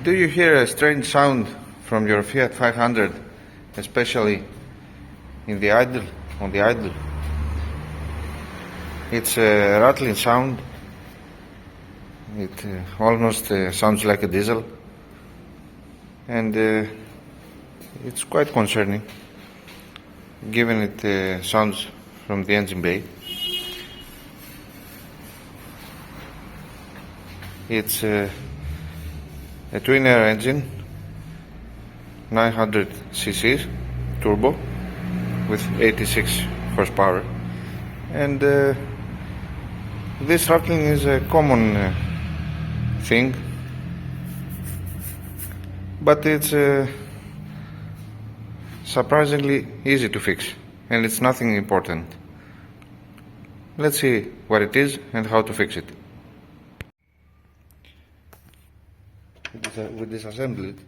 Do you hear a strange sound from your Fiat 500, especially in the idle, on the idle? It's a rattling sound. It almost sounds like a diesel, and it's quite concerning, given it sounds from the engine bay. It's a twin-air engine, 900 cc's, turbo, with 86 horsepower, and this rattling is a common thing, but it's surprisingly easy to fix, and it's nothing important. Let's see what it is and how to fix it. We disassemble it,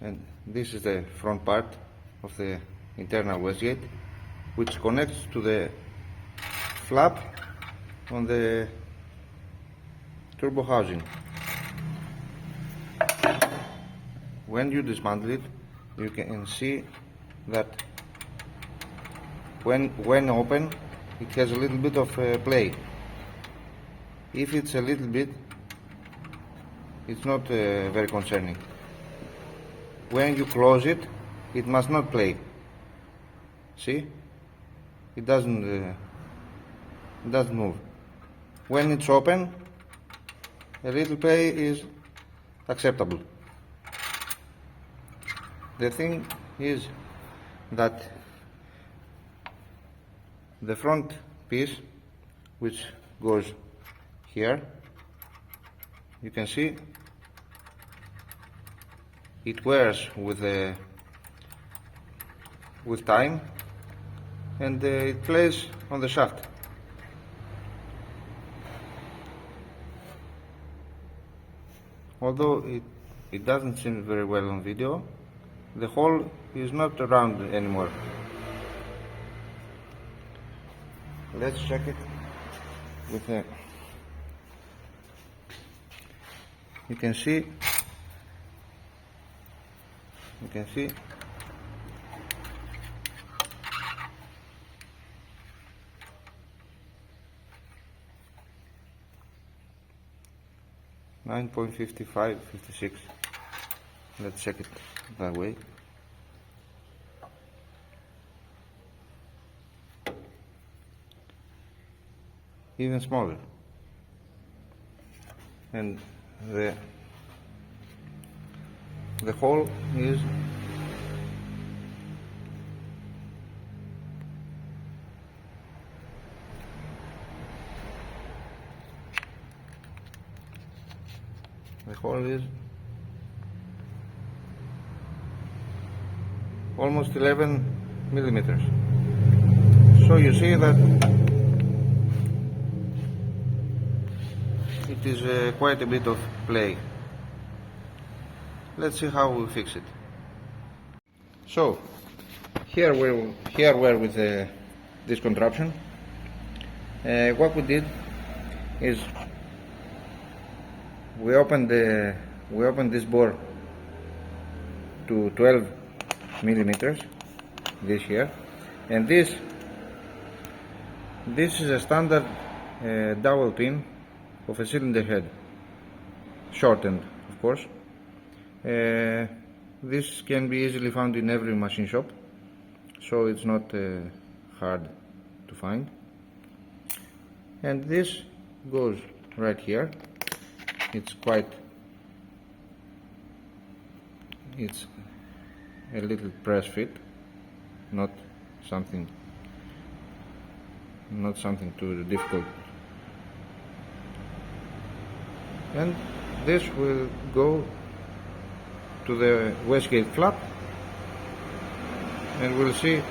and this is the front part of the internal wastegate, which connects to the flap on the turbo housing. When you dismantle it, you can see that when open, it has a little bit of play. If it's a little bit, it's not very concerning. When you close it, it must not play. See? It doesn't move. When it's open, a little play is acceptable. The thing is that the front piece, which goes here, you can see it wears with time, and it plays on the shaft. Although it doesn't seem very well on video, the hole is not around anymore. Let's check it with a... You can see 9.55, 56. Let's check it that way. Even smaller. And the hole is almost 11 millimeters. So you see that it is quite a bit of play. Let's see how we fix it. So here we're with this contraption. What we did is we opened this bore to 12 millimeters, this here, and this is a standard dowel pin of a cylinder head, shortened of course. This can be easily found in every machine shop, so it's not hard to find. And this goes right here. It's a little press fit, not something too difficult. And this will go to the wastegate flap, and we'll see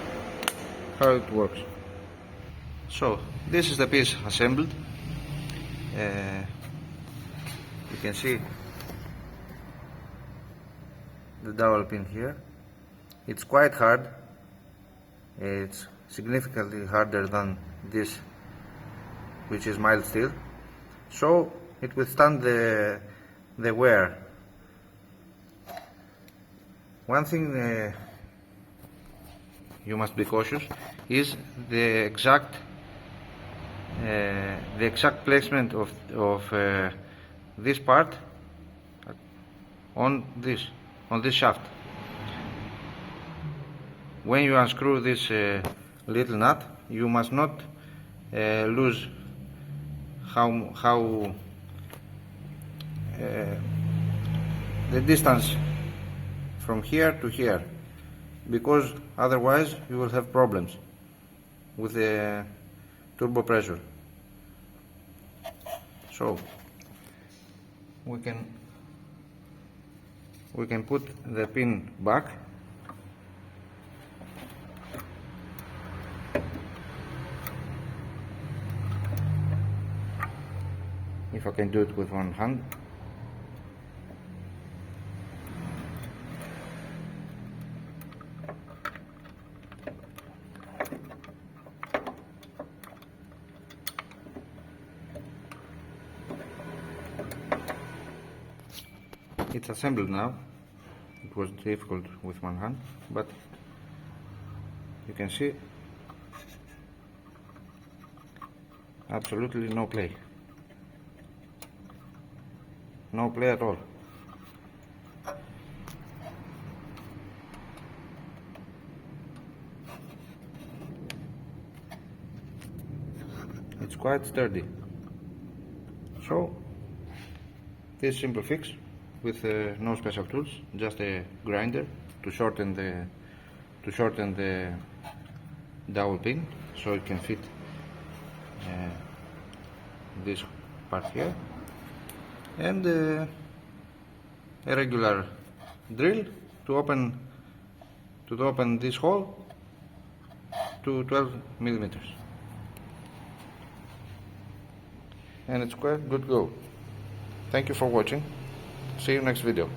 how it works. So this is the piece assembled. You can see the dowel pin here. It's quite hard. It's significantly harder than this, which is mild steel, so it withstands the wear One thing you must be cautious is the exact placement of this part on this shaft. When you unscrew this little nut, you must not lose how the distance from here to here, because otherwise you will have problems with the turbo pressure. So we can put the pin back. If I can do it with one hand. It's assembled now. It was difficult with one hand, but you can see absolutely no play. No play at all. It's quite sturdy. So this simple fix with no special tools, just a grinder to shorten the dowel pin so it can fit this part here, and a regular drill to open this hole to 12 millimeters, and it's quite good go. Thank you for watching. See you next video.